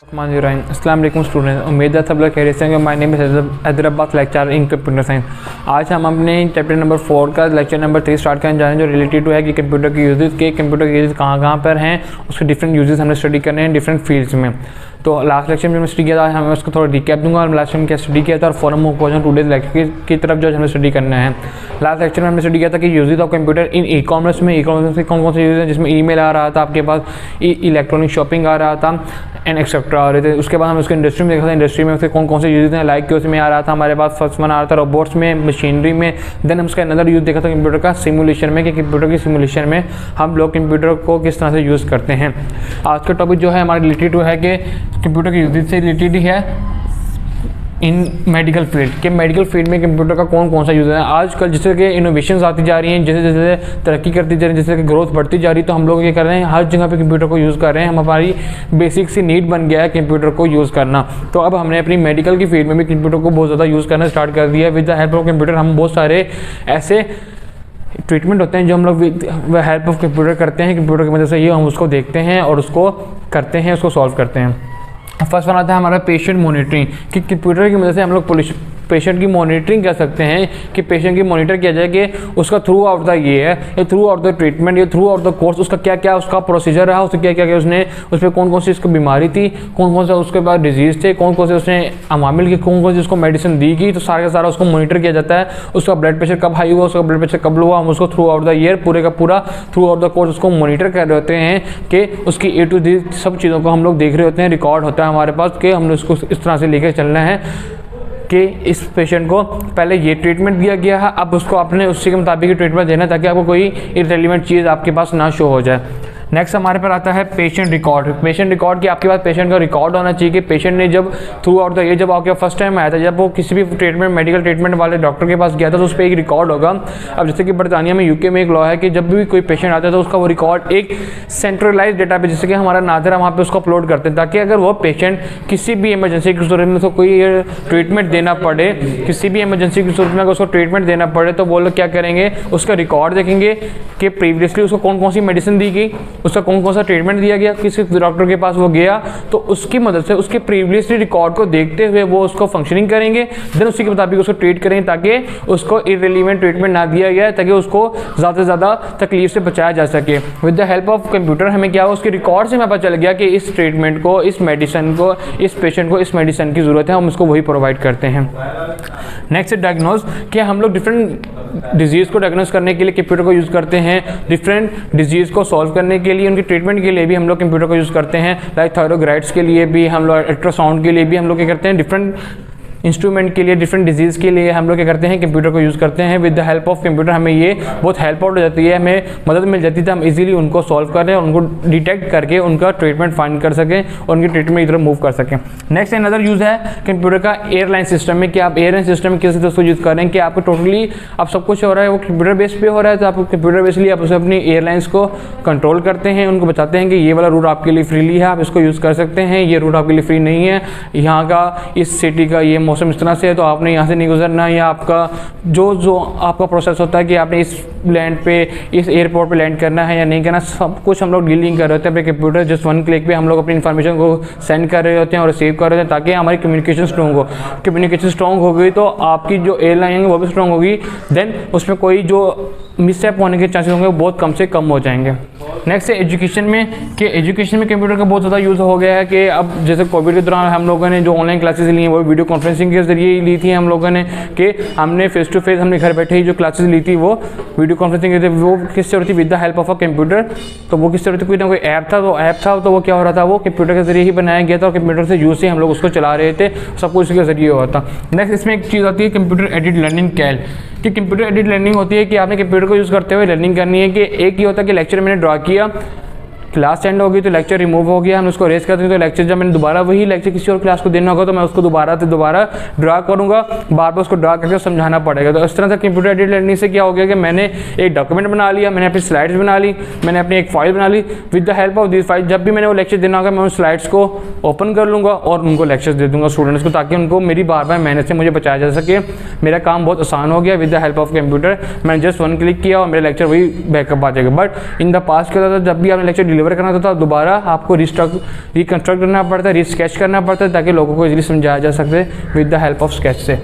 अस्सलाम वालेकुम स्टूडेंट्स, उम्मीद है सब लोग कह रहे हैं। My name is Hyderabad lecture in computer science. आज हम अपने चैप्टर नंबर 4 का लेक्चर नंबर 3 स्टार्ट करने जा रहे हैं, जो रिलेटेड है कि कंप्यूटर के यूजेस के कंप्यूटर के यूजेस कहाँ पर हैं, उसके डिफरेंट यूजेस हमने स्टडी करने हैं डिफरेंट फील्ड्स में। तो लास्ट लेक्चर में हमने स्टडी किया था, हमें उसको थोड़ा रिकैप दूंगा और लास्ट में क्या स्टडी किया था और फॉरम मूव पहुँचा टूडेज लेक्चर की तरफ जो हमें स्टडी करना है। लास्ट लेक्चर में हमने स्टडी किया था कि uses of computer in e commerce में। ई कॉमर्स के कौन कौन से यूज हैं, जिसमें ईमेल आ रहा था आपके पास, इलेक्ट्रॉनिक शॉपिंग आ रहा था एंड एक्सेट्रा आ रहे थे। उसके बाद हम उसके इंडस्ट्री में देखा था, इंडस्ट्री में उसके कौन कौन से यूज हैं, लाइक के उसमें आ रहा था हमारे पास। फर्स्ट वन आ रहा था रोबोट्स में, मशीनरी में। देन हम उसका अनदर यूज देखा था कंप्यूटर का सिमुलेशन में, कि कंप्यूटर की सिमुलेशन में हम लोग कंप्यूटर को किस तरह से यूज़ करते हैं। आज का टॉपिक जो है हमारा रिलेटेड है कि कंप्यूटर के यूज से रिलेटेड ही है इन मेडिकल फील्ड के। मेडिकल फील्ड में कंप्यूटर का कौन कौन सा यूज़ है। आजकल जैसे कि इनोवेशंस आती जा रही हैं, जैसे जैसे तरक्की करती जा रही है, जैसे कि ग्रोथ बढ़ती जा रही है, तो हम लोग ये कर रहे हैं हर जगह पे कंप्यूटर को यूज़ कर रहे हैं। हमारी बेसिक सी नीड बन गया है कंप्यूटर को यूज़ करना। तो अब हमने अपनी मेडिकल की फील्ड में भी कंप्यूटर को बहुत ज़्यादा यूज़ करना स्टार्ट कर दिया है। With the help of computer हम बहुत सारे ऐसे ट्रीटमेंट होते हैं जो हम लोग विद हेल्प ऑफ कंप्यूटर करते हैं। कंप्यूटर की मदद से ये हम उसको देखते हैं और उसको करते हैं, उसको सॉल्व करते हैं। फर्स्ट वन आता है हमारा पेशेंट मॉनिटरिंग, कि कंप्यूटर की मदद से हम लोग पेशेंट की मॉनिटरिंग कर सकते हैं, कि पेशेंट की मॉनिटर किया जाए कि उसका थ्रू आउट द ये है, या थ्रू आउट द ट्रीटमेंट, या थ्रू आउट द कोर्स उसका क्या क्या उसका प्रोसीजर रहा, उससे क्या क्या उसने उस पर कौन कौन सी उसकी बीमारी थी, कौन कौन सा उसके बाद डिजीज़ थे, कौन कौन से उसने अमामिल की, कौन कौन सी उसको मेडिसिन दी गई। तो सारा का सारा उसको मॉनिटर किया जाता है। उसका ब्लड प्रेशर कब हाई हुआ, उसका ब्लड प्रेशर कब लो हुआ, हम उसको थ्रू आउट द ईयर पूरे का पूरा थ्रू आउट द कोर्स उसको मॉनिटर कर रहे होते हैं, कि उसकी A to Z सब चीज़ों को हम लोग देख रहे होते हैं। रिकॉर्ड होता है हमारे पास कि हमने उसको इस तरह से लेकर चलना है कि इस पेशेंट को पहले ये ट्रीटमेंट दिया गया है, अब उसको अपने उसी के मुताबिक ट्रीटमेंट देना, ताकि आपको कोई इररिलेवेंट चीज़ आपके पास ना शो हो जाए। नेक्स्ट हमारे पर आता है पेशेंट रिकॉर्ड। पेशेंट रिकॉर्ड कि आपके पास पेशेंट का रिकॉर्ड होना चाहिए कि पेशेंट ने जब थ्रू आउट द ये जब आपके फर्स्ट टाइम आया था, जब वो किसी भी ट्रीटमेंट मेडिकल ट्रीटमेंट वाले डॉक्टर के पास गया था, तो उस पर एक रिकॉर्ड होगा। अब जैसे कि बरतानिया में UK में एक लॉ है कि जब भी कोई पेशेंट आता है तो उसका वो रिकॉर्ड एक सेंट्रलाइज डेटा पे, जैसे कि हमारा नादरा वहाँ पे उसको अपलोड करते हैं, ताकि अगर वो पेशेंट किसी भी इमरजेंसी की सूरत में उसको कोई ट्रीटमेंट देना पड़े, किसी भी इमरजेंसी की सूरत में अगर उसको ट्रीटमेंट देना पड़े, तो वो लोग क्या करेंगे, उसका रिकॉर्ड देखेंगे कि प्रीवियसली उसको कौन कौन सी मेडिसिन दी गई, उसका कौन कौन सा ट्रीटमेंट दिया गया, किसी डॉक्टर के पास वो गया, तो उसकी मदद से उसके प्रीवियसली रिकॉर्ड को देखते हुए वो उसको फंक्शनिंग करेंगे। देन उसी के मुताबिक उसको ट्रीट करेंगे, ताकि उसको इररिलेवेंट ट्रीटमेट ना दिया गया, ताकि उसको ज़्यादा से ज़्यादा तकलीफ से बचाया जा सके। With the help of computer हमें क्या हुआ, उसके रिकॉर्ड से हमें पता चल गया कि इस ट्रीटमेंट को, इस मेडिसिन को, इस पेशेंट को इस मेडिसिन की ज़रूरत है, हम उसको वही प्रोवाइड करते हैं। नेक्स्ट डायग्नोज, कि हम लोग डिफरेंट डिजीज़ को डायग्नोज करने के लिए कंप्यूटर को यूज़ करते हैं। डिफरेंट डिजीज़ को सॉल्व करने के लिए, उनकी ट्रीटमेंट के लिए भी हम लोग कंप्यूटर को यूज़ करते हैं। लाइक थायरोग्राइड्स के लिए भी हम लोग, अल्ट्रासाउंड के लिए भी हम लोग क्या करते हैं, डिफरेंट इंस्ट्रूमेंट के लिए, डिफरेंट डिजीज़ के लिए हम लोग क्या करते हैं, कंप्यूटर को यूज़ करते हैं। With the help of computer हमें ये बहुत हेल्प आउट हो जाती है, हमें मदद मिल जाती है, हम इजीली उनको सॉल्व करें और उनको डिटेक्ट करके उनका ट्रीटमेंट फाइंड कर सकें और उनकी ट्रीटमेंट इधर मूव कर सकें। नेक्स्ट अनदर यूज़ है कंप्यूटर का एयरलाइन सिस्टम में, कि आप एयरलाइन सिस्टम में किस तरह से यूज़ कर रहे हैं, कि आपको टोटली अब सब कुछ हो रहा है वो कंप्यूटर बेस पे हो रहा है, तो आप कंप्यूटर बेसली आप उसे अपनी एयरलाइंस को कंट्रोल करते हैं, उनको बताते हैं कि ये वाला रूट आपके लिए फ्रीली है, आप इसको यूज़ कर सकते हैं, ये रूट आपके लिए फ्री नहीं है, यहाँ का इस सिटी का ये मौसम इस तरह से है, तो आपने यहाँ से नहीं गुजरना, या आपका जो आपका प्रोसेस होता है कि आपने इस लैंड पे, इस एयरपोर्ट पे लैंड करना है या नहीं करना, सब कुछ हम लोग डीलिंग कर रहे होते हैं अपने कंप्यूटर। जस्ट वन क्लिक पे हम लोग अपनी इन्फॉर्मेशन को सेंड कर रहे होते हैं और रिसीव कर रहे होते हैं, ताकि हमारी कम्युनिकेशन स्ट्रॉन्ग हो। कम्युनिकेशन स्ट्रॉन्ग हो गई तो आपकी जो एयरलाइन है वो भी स्ट्रॉन्ग होगी, देन उसमें कोई जो मिसअप होने के चांसेस होंगे वो बहुत कम से कम हो जाएंगे। नेक्स्ट है एजुकेशन में, कि एजुकेशन में कंप्यूटर का बहुत ज़्यादा यूज़ हो गया है, कि अब जैसे कोविड के दौरान हम लोगों ने जो ऑनलाइन क्लासेस ली हैं वो वीडियो कॉन्फ्रेंसिंग के जरिए ही ली थी हम लोगों ने, कि हमने फेस टू फेस हमने घर बैठे ही जो क्लासेस ली थी वो वीडियो कॉन्फ्रेंसिंग के थे। वो किससे हो रही थी, with the help of a computer. तो वो किससे हो रही थी, कोई ना कोई ऐप था, तो वो क्या हो रहा था, वो कंप्यूटर के जरिए ही बनाया गया था और कंप्यूटर से यूज़ से हम लोग उसको चला रहे थे, सब कुछ उसके जरिए हुआ था। नेक्स्ट इसमें एक चीज़ आती है कंप्यूटर एडेड लर्निंग कैल, कि कंप्यूटर एडेड लर्निंग होती है कि आपने कंप्यूटर को यूज़ करते हुए लर्निंग करनी है। कि एक ही होता है कि लेक्चर मैंने ड्रा किया, क्लास एंड होगी तो लेक्चर रिमूव हो गया, हम उसको रेस करते हैं, तो लेक्चर जब मैंने दोबारा वही लेक्चर किसी और क्लास को देना होगा तो मैं उसको दोबारा ड्रा करूँगा, बार बार उसको ड्रा करके समझाना पड़ेगा। तो इस तरह से कंप्यूटर एडेड लर्निंग से क्या हो गया कि मैंने एक डॉक्यूमेंट बना लिया, मैंने अपनी स्लाइड्स बना ली, मैंने अपनी एक फाइल बना ली। With the help of this file जब भी मैंने वो लेक्चर देना होगा मैं उन स्लाइड्स को ओपन कर लूँगा और उनको लेक्चर्स दे दूँगा स्टूडेंट्स को, ताकि उनको मेरी बार बार मेहनत से मुझे बचाया जा सके। मेरा काम बहुत आसान हो गया with the help of computer. मैंने जस्ट वन क्लिक किया और मेरा लेक्चर वही बैकअप आ जाएगा। बट इन द पास्ट क्या होता था, जब भी आपने लेक्चर डिलीवर डिलीवर करना होता है तो दोबारा आपको रिकन्स्ट्रक्ट करना पड़ता है, रीस्केच करना पड़ता है, ताकि लोगों को इजीली समझाया जा सके with the help of sketch से।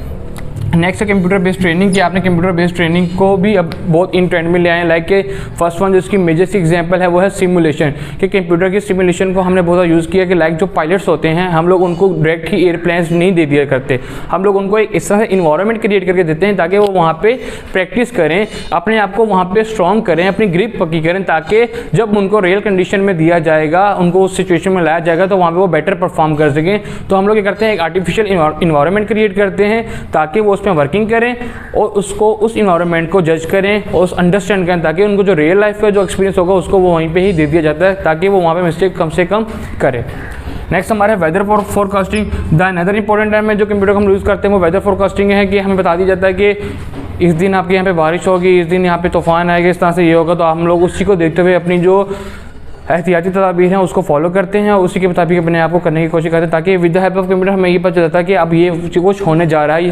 नेक्स्ट है कंप्यूटर बेस्ड ट्रेनिंग, कि आपने कंप्यूटर बेस्ड ट्रेनिंग को भी अब बहुत इन ट्रेंड में ले आए हैं। लाइक के फर्स्ट वन जो इसकी मेजर सी एग्जांपल है वो है सिमुलेशन, कि कंप्यूटर की सिमुलेशन को हमने बहुत ज़्यादा यूज़ किया। कि लाइक जो पायलट्स होते हैं हम लोग उनको डायरेक्ट ही एयरप्लेन्स नहीं दे दिया करते, हम लोग उनको एक इस तरह से इन्वायरमेंट क्रिएट करके देते हैं ताकि वो वहाँ पर प्रैक्टिस करें, अपने आप को वहाँ पर स्ट्रॉन्ग करें, अपनी ग्रिप पक्की करें, ताकि जब उनको रियल कंडीशन में दिया जाएगा, उनको उस सिचुएशन में लाया जाएगा तो वहाँ पर वो बेटर परफॉर्म कर सकें। तो हम लोग ये करते हैं, एक आर्टिफिशियल इन्वायरमेंट क्रिएट करते हैं ताकि वो उसमें वर्किंग करें और उसको उस इन्वायरमेंट को जज करें और अंडरस्टैंड करें, ताकि उनको जो रियल लाइफ का जो एक्सपीरियंस होगा उसको वो वहीं पे ही दे दिया जाता है, ताकि वो वहाँ पे मिस्टेक कम से कम करें। नेक्स्ट हमारे weather forecasting. The another important time में जो कंप्यूटर को हम यूज़ करते हैं वो वेदर फोरकास्टिंग है, कि हमें बता दिया जाता है कि इस दिन आपके यहाँ पे बारिश होगी, इस दिन यहाँ पे तूफान आएगा, इस तरह से ये होगा। तो हम लोग उसी को देखते हुए अपनी जो एहतियाती तदाबीर हैं उसको फॉलो करते हैं और उसी के मुताबिक अपने आप को करने की कोशिश करते हैं, ताकि with the help of computer हमें ये पता चलता है कि अब ये कुछ होने जा रहा है।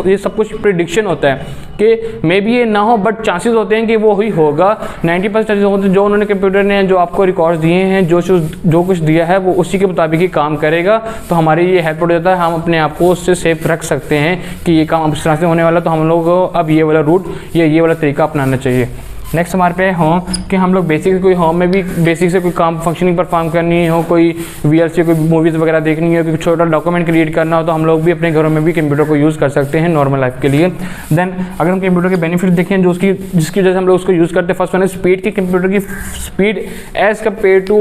ये सब कुछ प्रिडिक्शन होता है कि मे बी ये ना हो, बट चांसेस होते हैं कि वो ही होगा। 90% चांसेस होते हैं। जो उन्होंने कंप्यूटर ने जो आपको रिकॉर्ड्स दिए हैं, जो कुछ दिया है वो उसी के मुताबिक ही काम करेगा। तो हमारी ये हेल्प हो जाता है, हम अपने आप को उससे सेफ रख सकते हैं कि ये काम इस तरह से होने वाला, तो हम लोग को अब ये वाला रूट या ये वाला तरीका अपनाना चाहिए। नेक्स्ट हमारे पे होम, कि हम लोग बेसिक कोई होम में भी बेसिक से कोई काम फंक्शनिंग परफॉर्म करनी हो, कोई VLC कोई मूवीज़ वगैरह देखनी हो, कोई छोटा डॉक्यूमेंट क्रिएट करना हो, तो हम लोग भी अपने घरों में भी कंप्यूटर को यूज़ कर सकते हैं नॉर्मल लाइफ के लिए। देन अगर हम कंप्यूटर के बेनिफिट देखें जो जिसकी वजह से हम लोग उसको यूज़ करते हैं, फर्स्ट वन है स्पीड, की कंप्यूटर की speed as compare to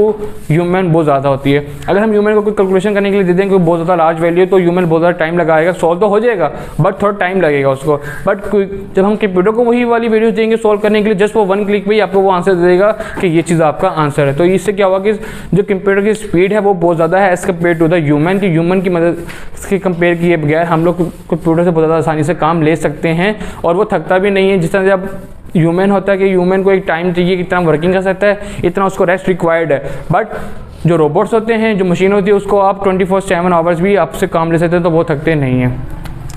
human बहुत ज़्यादा होती है। अगर हम ह्यूमन को कोई कैलकुलेशन करने के लिए दे दें कोई बहुत ज़्यादा लार्ज वैल्यू, तो ह्यूमन बहुत ज़्यादा टाइम लगाएगा, सॉल्व तो हो जाएगा बट थोड़ा टाइम लगेगा उसको। बट जब हम कंप्यूटर को वही वाली वैल्यूज देंगे सॉल्व करने के लिए, जस्ट वो 1 क्लिक में ही आपको वो आंसर दे देगा कि ये चीज़ आपका आंसर है। तो इससे क्या हुआ कि जो कंप्यूटर की स्पीड है वो बहुत ज़्यादा है as compare to the human, की ह्यूमन की मदद से कंपेयर किए बगैर हम लोग कंप्यूटर से बहुत ज़्यादा आसानी से काम ले सकते हैं और वो थकता भी नहीं है। जिस तरह से अब ह्यूमन होता है कि ह्यूमन को एक टाइम चाहिए कितना वर्किंग कर सकता है, इतना उसको रेस्ट रिक्वायर्ड है। बट जो रोबोट्स होते हैं, जो मशीन होती है, उसको आप 24/7 आवर्स भी आपसे काम ले सकते हैं, तो वो थकते नहीं हैं।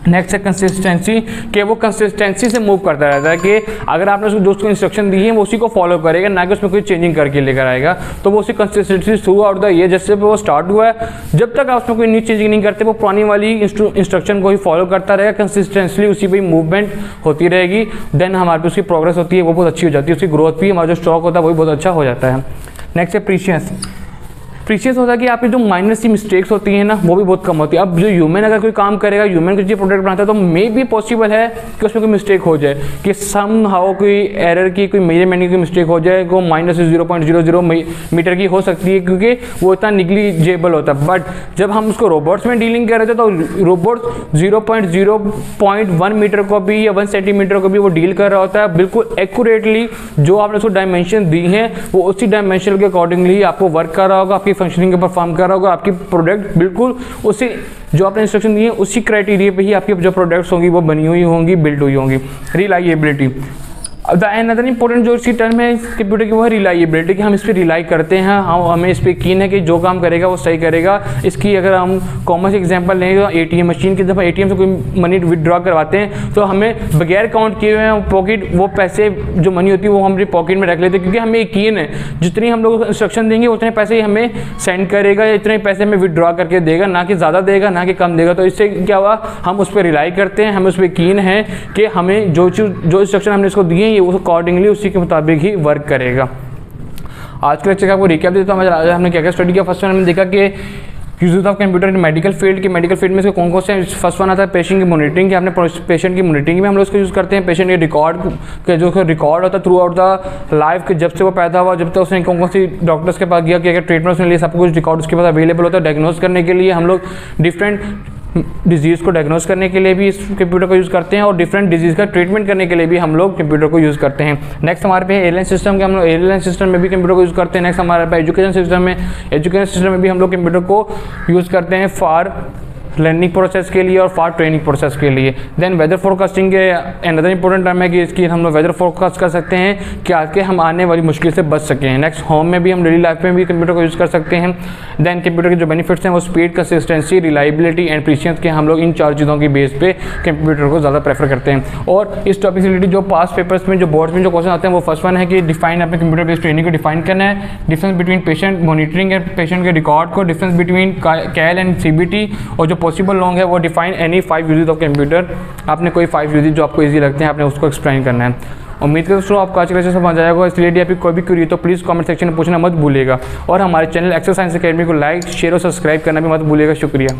नेक्स्ट है कंसिस्टेंसी, कि वो कंसिस्टेंसी से मूव करता रहता है, कि अगर आपने उसको दोस्त को इंस्ट्रक्शन दी है वो उसी को फॉलो करेगा, ना कि उसमें कोई चेंजिंग करके लेकर आएगा। तो वो उसी consistency through out the year, जैसे वो स्टार्ट हुआ है, जब तक आप उसमें कोई न्यू चेंजिंग नहीं करते, वो पुरानी वाली इंस्ट्रक्शन को ही फॉलो करता रहेगा, कंसिस्टेंटली उसी पर मूवमेंट होती रहेगी। देन हमारे पे उसकी प्रोग्रेस होती है, वो बहुत अच्छी हो जाती है, उसकी ग्रोथ भी, हमारा जो स्टॉक होता है वो भी बहुत अच्छा हो जाता है। नेक्स्ट है प्रीशियस होता है, कि आपकी जो माइनर सी मिस्टेक्स होती हैं ना वो भी बहुत कम होती है। अब जो ह्यूमन अगर कोई काम करेगा, ह्यूमन कोई प्रोडक्ट बनाता है, तो मे भी पॉसिबल है कि उसमें कोई मिस्टेक हो जाए, कि सम हाउ कोई एरर की, कोई मेजरमेंट की कोई मिस्टेक हो जाए, वो -0.00 मीटर की हो सकती है, क्योंकि वो इतना निग्लिजेबल होता है। बट जब हम उसको रोबोट्स में डीलिंग कर रहे थे, तो रोबोट 0.01 मीटर को भी या 1 सेंटीमीटर को भी वो डील कर रहा होता है बिल्कुल एक्यूरेटली। जो आपने उसको डायमेंशन दी हैं वो उसी डायमेंशन के अकॉर्डिंगली आपको वर्क कर रहा होगा, आपकी फंक्शनिंग को परफॉर्म कर रहा होगा, आपकी प्रोडक्ट बिल्कुल उसी जो आपने इंस्ट्रक्शन दी है उसी क्राइटेरिया पे ही आपकी जो प्रोडक्ट्स होंगी वो बनी हुई होंगी, बिल्ड हुई होंगी। रिलायबिलिटी, अब अनदर इंपॉर्टेंट जो इसकी टर्म है कंप्यूटर की वो है रिलायबिलिटी, कि हम इस पर रिलाई करते हैं, हमें इस पर यकीन है कि जो काम करेगा वो सही करेगा। इसकी अगर हम कॉमन से एग्जांपल लेंगे तो ATM मशीन की, जब ATM से कोई मनी विदड्रॉ करवाते हैं तो हमें बगैर काउंट किए हुए पॉकेट वो पैसे जो मनी होती है वो हम अपनी पॉकेट में रख लेते हैं, क्योंकि हमें यकीन है जितनी हम लोग इंस्ट्रक्शन देंगे उतने पैसे ही हमें सेंड करेगा या इतने पैसे हमें विदड्रॉ करके देगा, ना कि ज़्यादा देगा ना कि कम देगा। तो इससे क्या हुआ, हम उस पर रिलाई करते हैं, हमें उस पर यकीन है कि हमें जो इंस्ट्रक्शन हमने इसको दिए ये उस अकॉर्डिंगली उसी के मुताबिक ही वर्क करेगा। आज के लेक्चर का आपको रिकैप देता हूँ। हमने क्या क्या स्टडी किया। फर्स्ट वन हमने देखा कि use of computer in medical field की, मेडिकल फील्ड में इसके कौन कौन से, फर्स्ट वन आता है पेशेंट की मॉनिटरिंग, कि आपने पेशेंट की मॉनिटरिंग में हम लोग इसको यूज़ करते हैं। पेशेंट के रिकॉर्ड के जो रिकॉर्ड होता है थ्रू आउट द लाइफ, के जब से वो पैदा हुआ जब तक उसने कौन कौन सी डॉक्टर्स के पास गया, क्या क्या ट्रीटमेंट उसने लिए, सब कुछ रिकॉर्ड उसके पास अवेलेबल होता है। डायग्नोज करने के लिए हम लोग डिफरेंट डिजीज़ को डायग्नोज करने के लिए भी इस कंप्यूटर को यूज़ करते हैं और डिफरेंट डिजीज़ का ट्रीटमेंट करने के लिए भी हम लोग कंप्यूटर को यूज़ करते हैं। नेक्स्ट हमारे पे एयरलाइन सिस्टम के, हम लोग एयरलाइन सिस्टम में भी कंप्यूटर को यूज़ करते हैं। नेक्स्ट हमारे पे एजुकेशन सिस्टम में भी हम लोग कंप्यूटर को यूज़ करते हैं फॉर लर्निंग प्रोसेस के लिए और फॉर ट्रेनिंग प्रोसेस के लिए। देन वेदर फोरकास्टिंग के अनदर इंपॉर्टेंट टर्म है कि इसकी हम लोग वेदर फोरकास्ट कर सकते हैं कि आगे हम आने वाली मुश्किल से बच सकें। नेक्स्ट होम में भी हम डेली लाइफ में भी कंप्यूटर को यूज़ कर सकते हैं। देन कंप्यूटर के जो बेनिफिट्स हैं वो स्पीड, कंसिस्टेंसी, रिलायबिलिटी एंड प्रीसियंस के हम लोग इन 4 चीज़ों की बेस पे कंप्यूटर को ज़्यादा प्रेफर करते हैं। और इस टॉपिक से रिलेटेड जो पास पेपर्स में जो बोर्ड्स में जो क्वेश्चन आते हैं वो फर्स्ट वन है कि डिफाइन अपने कंप्यूटर बेस्ड ट्रेनिंग को डिफाइन करना है, difference between patient monitoring and patient के रिकॉर्ड को, difference between CAL and CBT, और जो पॉसिबल लॉन्ग है वो define any 5 usages of computer. आपने कोई 5 यूजेज जो आपको ईजी लगते हैं आपने उसको एक्सप्लेन करना है। उम्मीद करता हूँ आपको आज के लेक्चर समझ आएगा। इस रिलेटेड आपकी कोई भी क्वेरी तो प्लीज़ कमेंट सेक्शन में पूछना मत भूलिएगा, और हमारे चैनल एक्सरसाइज एकेडमी को लाइक, शेयर और सब्सक्राइब करना भी मत भूलिएगा। शुक्रिया।